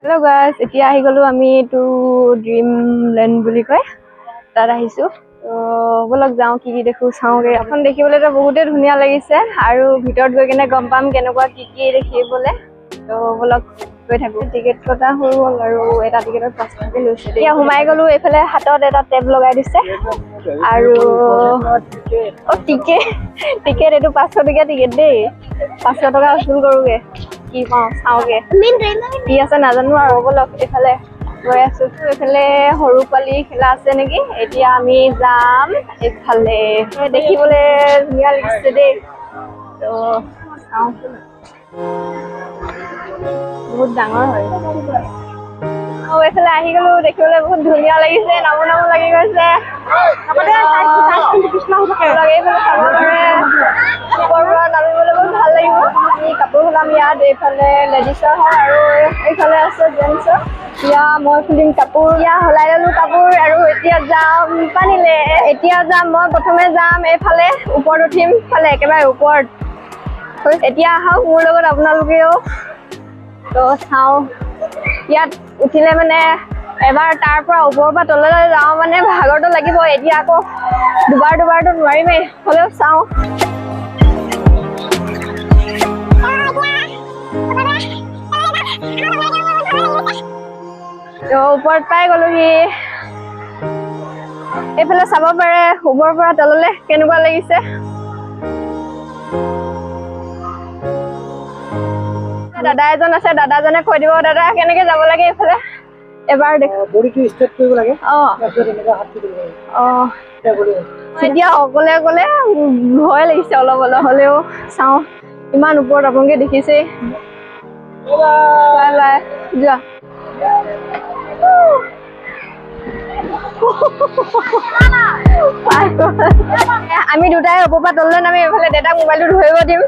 Hello guys, এতিয়া আহি গলো আমি টু ড্ৰিমলেণ্ড বুলি কয় তাত আহিছো তো বলক যাও কি কি দেখো চাওগে এখন দেখিবলৈ তো বহুতে ধুনীয়া লাগিছে আৰু ভিতৰত গৈ কিনে গম পাম কেনেকুৱা কি দেখিবলৈ তো বলক গৈ থাকো টিকেট কটা হৈ গল আৰু এটা টিকেটৰ 5 টকা লৈছে এতিয়া সোমাই গলো এইফালে হাতত এটা টেপ লগাই দিছে আৰু টিকেট এটো 500 টকা টিকেট দেই 500 টকা উসুল কৰোগে কি পাওঁ চাওগে কি আছে নাজানো আৰু বলক এইফালে গৈ আছো এইফালে সৰু পালি খেলা আছে নেকি এতিয়া আমি যাম এইফালে দেখিবলৈ ধুনীয়া লাগিছে দেই তো চাওঁ বহুত ডাঙৰ হয় এইফালে আহি গলো দেখিবলৈ বহুত ধুনীয়া লাগিছে নামো লাগি গৈছে নামিবলৈ বহুত ভাল লাগিব আমি কাপোৰ ওলাম ইয়াত এইফালে লেডিছৰ হয় আৰু এইফালে আছে জেন্টছৰ এতিয়া মই খুলিম কাপোৰ ইয়াত সলাই ললো কাপোৰ আৰু এতিয়া যাম পানীলে এতিয়া যাম মই প্ৰথমে যাম এইফালে ওপৰত উঠিম ফালে একেবাৰে ওপৰত এতিয়া আহক মোৰ লগত আপোনালোকেও তো চাওঁ ইয়াত উঠিলে মানে এবাৰ তাৰ পৰা ওপৰৰ পৰা তললৈ যাওঁ মানে ভাগৰটো লাগিব এতিয়া আকৌ দুবাৰটো নোৱাৰিমেই হ'লেও চাওঁ তো ওপৰত পাই গলোহি এইফালে চাব পাৰে ওপৰৰ পৰা তললৈ কেনেকুৱা লাগিছে দাদা এজন আছে দাদাজনে কৈ দিব দাদা কেনেকে যাব লাগে এইফালে এবাৰ দেখো বডিটো ষ্ট্ৰেট কৰিব লাগে তাৰপিছত এনেকা হাতটো দিব লাগে এতিয়া অকলে ভয় লাগিছে অলপ হ'লেও চাওঁ ইমান ওপৰত আপোনালোকে দেখিছে বাই বাই যোৱা আমি দুটাই ওপৰৰ পৰা তললৈ নামি এইফালে দেউতাক মোবাইলটো ধৰিব দিম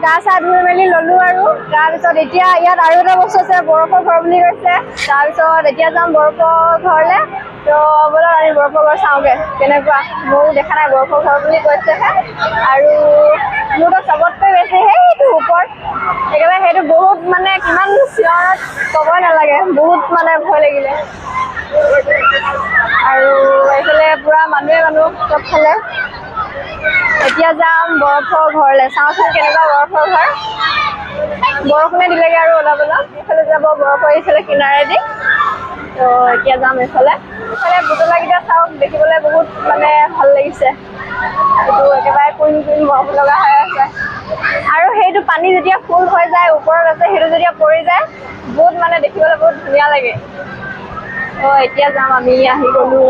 গা চা ধুই মেলি ললো আৰু তাৰপিছত এতিয়া ইয়াত আৰু এটা বস্তু আছে বৰফৰ ঘৰ বুলি কৈছে তাৰপিছত এতিয়া যাম বৰফৰ ঘৰলে তো বলক আমি বৰফৰ ঘৰ চাওঁগে কেনেকুৱা ময়ো দেখা নাই বৰফৰ ঘৰ বুলি কৈছে আৰু মোৰতো চবতকৈ বেছি সেইটো ওপৰত একেবাৰে সেইটো বহুত মানে কিমান চিঞৰত ক'বই নালাগে বহুত মানে ভয় লাগিলে আৰু এইফালে পুৰা মানুহ চবফালে এতিয়া যাম বৰফৰ ঘৰলে চাওঁচোন কেনেকুৱা বৰফৰ ঘৰ বৰষুণে দিলেগে আৰু অলপ এইফালে যাব বৰফৰ এইফালে কিনাৰেদি তো এতিয়া যাম এইফালে পুতলাকেইটা চাওক দেখিবলৈ বহুত মানে ভাল লাগিছে এইটো একেবাৰে কুইন বৰফ লগা হৈ আছে আৰু সেইটো পানী যেতিয়া ফুল হৈ যায় ওপৰত আছে সেইটো যেতিয়া পৰি যায় বহুত মানে দেখিবলৈ বহুত ধুনীয়া লাগে তো এতিয়া যাম আমি আহি গলো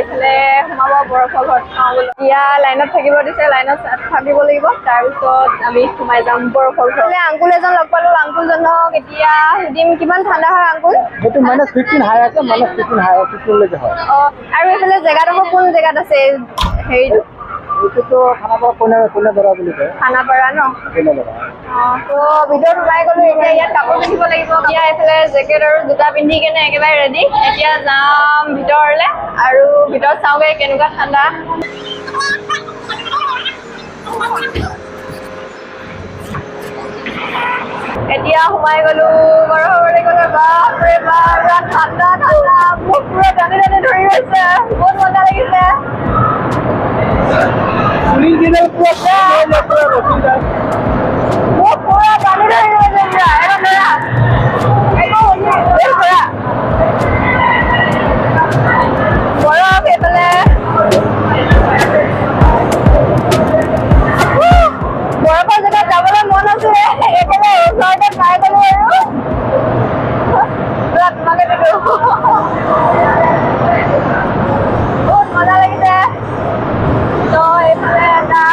এইফালে সোমাব বৰফৰ ঘৰত এতিয়া লাইনত থাকিব দিছে লাইনত থাকিব লাগিব তাৰপিছত আমি সোমাই যাম বৰফৰ ঘৰলৈ আংকুল এজন লগ পালো আংকুলজনক এতিয়া সুধিম কিমান ঠাণ্ডা হয় আংকুল সেইটো -15 হাই আছে -15 হাই 15 লৈকে হয় আৰু এইফালে জেগাডোখৰ কোন জেগাত আছে হেৰিটো এইটোতো খানাপাৰা কইনাপাৰা বুলি কয়। খানাপাৰা ন? কইনাপাৰা। তো ভিতৰত সোমাই গ'লো। এতিয়া ইয়াত কাপোৰ পিন্ধিব লাগিব। এতিয়া এইফালে জেকেট আৰু জোতা পিন্ধি কেনে একেবাৰে ৰেডি। এতিয়া যাম ভিতৰলে আৰু ভিতৰত চাওঁগে কেনেকুৱা ঠাণ্ডা। এতিয়া সোমাই গ'লো বৰফলৈ গ'লে বাপৰে বাপ পুৰা ঠাণ্ডা ঠাণ্ডা। মোক পুৰা টানি টানি ধৰি গৈছে। বহুত মজা লাগিছে। মোক পুৰা টানি ধৰি গৈছে পুৰা। বৰফ এইফালে বৰফৰ জেগাত যাবলৈ মন আছে। একেবাৰে ওচৰতে পাই গ'লো আৰু পুৰা তোমাকে দিলো। বহুত মজা লাগিছে। তো এইফালে এটা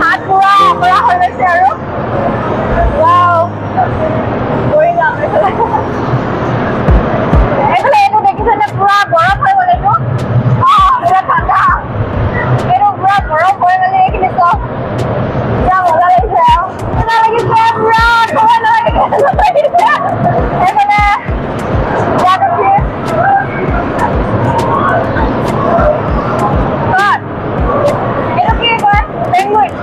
হাত পুৰা অকৰা হৈ গৈছে আৰু পৰি যাম এইফালে। এইটো দেখিছেনে পুৰা বৰফ হৈ গ'ল। এইটো পুৰা ঠাণ্ডা। এইটো পুৰা বৰফ হৈ গ'লে এইখিনি চব পুৰা মজা লাগিছে আৰু মজা লাগিছে পুৰা ক'ব নালাগে। এইফালে ইয়াত উঠি এইটো কি কয় পেংগুইন।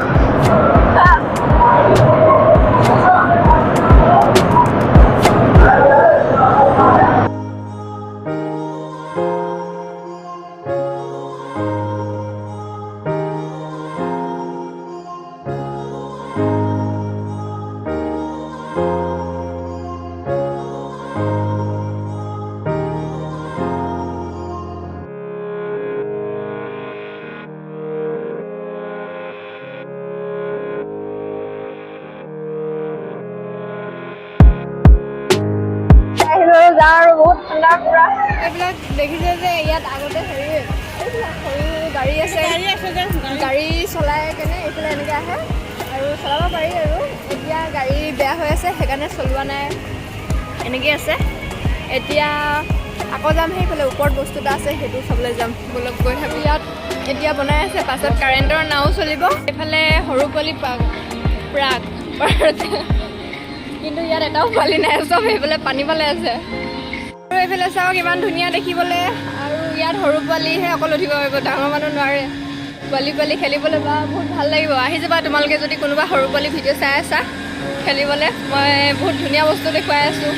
যাওঁ আৰু বহুত ঠাণ্ডা পুৰা। এইবিলাক দেখিছে যে ইয়াত আগতে সৰু গাড়ী আছে। গাড়ী চলাই কেনে এইফালে এনেকৈ আহে আৰু চলাব পাৰি আৰু এতিয়া গাড়ী বেয়া হৈ আছে সেইকাৰণে চলোৱা নাই। এনেকৈ আছে। এতিয়া আকৌ যাম সেইফালে ওপৰত বস্তু এটা আছে সেইটো চাবলৈ যাম। বলক গৈ থাকোঁ। ইয়াত এতিয়া বনাই আছে। পাছত কাৰেণ্টৰ নাও চলিব। এইফালে সৰু পোৱালি প্ৰাগ কিন্তু ইয়াত এটাও পোৱালি নাই। চব সেইফালে পানী পালে আছে। আৰু এইফালে চাওক ইমান ধুনীয়া দেখিবলৈ। আৰু ইয়াত সৰু পোৱালিহে অকল উঠিব পাৰিব, ডাঙৰ মানুহ নোৱাৰে। পোৱালি খেলিবলৈ বা বহুত ভাল লাগিব। আহি যাবা তোমালোকে যদি কোনোবা সৰু পোৱালি ভিডিঅ' চাই আছা খেলিবলৈ। মই বহুত ধুনীয়া বস্তু দেখুৱাই আছোঁ।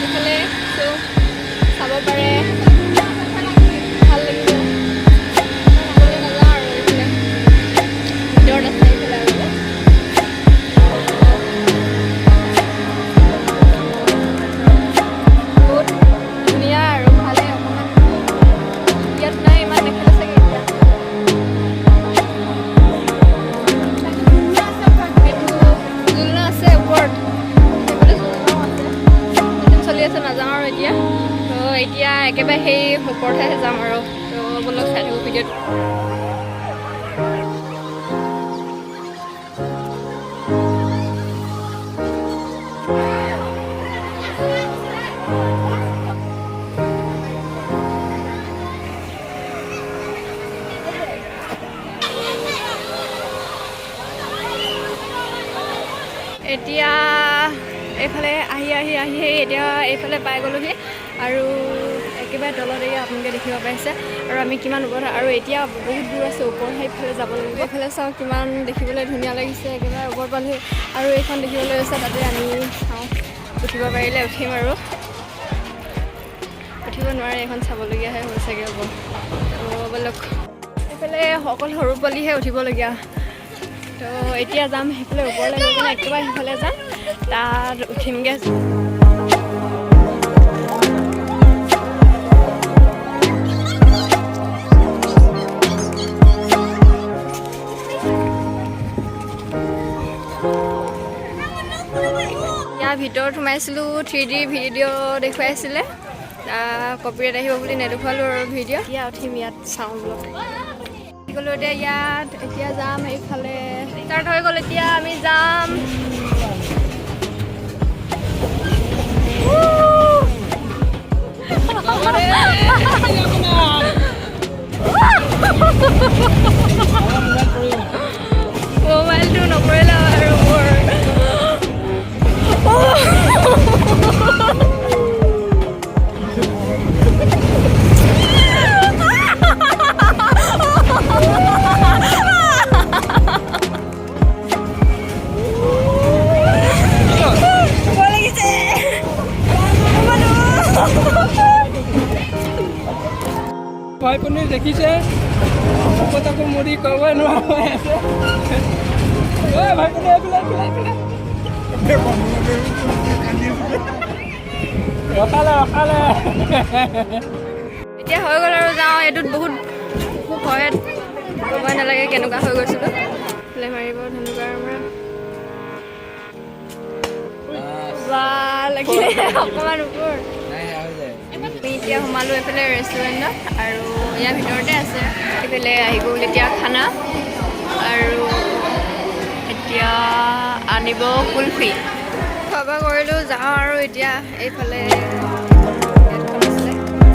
এইফালে চাব পাৰে। ভাল লাগিব। নাযাওঁ আৰু এইফালে ভিতৰত আছে। এইফালে আৰু এতিয়া একেবাৰে সেই ওপৰতহে যাম আৰু তো বলক চাই থাকোঁ ভিডিঅ'ত। এতিয়া এইফালে আহি এতিয়া এইফালে পাই গ'লোহি আৰু একেবাৰে তলত এয়া আপোনালোকে দেখিব পাইছে। আৰু আমি কিমান ওপৰত আৰু এতিয়া বহুত দূৰ আছে ওপৰ সেইফালে যাব লাগিব। এইফালে চাওক কিমান দেখিবলৈ ধুনীয়া লাগিছে। একেবাৰে ওপৰ পালোহি আৰু এইখন দেখিবলৈ আছে। তাতে আমি চাওঁ উঠিব পাৰিলে উঠিম আৰু উঠিব নোৱাৰে। এইখন চাবলগীয়াহে হৈছেগৈ হ'ব। তো বলক এইফালে অকল সৰু পোৱালিহে উঠিবলগীয়া। তো এতিয়া যাম সেইফালে ওপৰলৈ গৈ কিনে একেবাৰে সেইফালে যাম। তাত উঠিমগৈ। ইয়াৰ ভিতৰত সোমাইছিলোঁ। 3D ভিডিঅ' দেখুৱাইছিলে। কপিৰাইট আহিব বুলি নেদেখুৱালোঁ আৰু ভিডিঅ'। এতিয়া উঠিম ইয়াত চাওঁ ব্লগ গ'লো। এতিয়া ইয়াত এতিয়া যাম সেইফালে ষ্টাৰ্ট হৈ গ'ল। এতিয়া আমি যাম। মোবাইলটো নকৰিলে আৰু মোৰ ভাই কোনে দেখিছে তাকো মুড়ি ক'বই নোৱাৰা হৈ আছে ভাই কোনে ৰখালে এতিয়া হৈ গ'ল আৰু যাওঁ এইটোত বহুত ভয় ক'বই নালাগে কেনেকুৱা হৈ গৈছিলোঁ ফ্লে মাৰিব ধনুকাৰ পৰা বা লাগিলে অকণমান ওপৰ আমি এতিয়া সোমালোঁ এইফালে ৰেষ্টুৰেণ্টত আৰু ইয়াৰ ভিতৰতে আছে এইফালে আহি গ'ল এতিয়া খানা আৰু এতিয়া আনিব কুলফি খোৱা বোৱা কৰিলোঁ যাওঁ আৰু এতিয়া এইফালে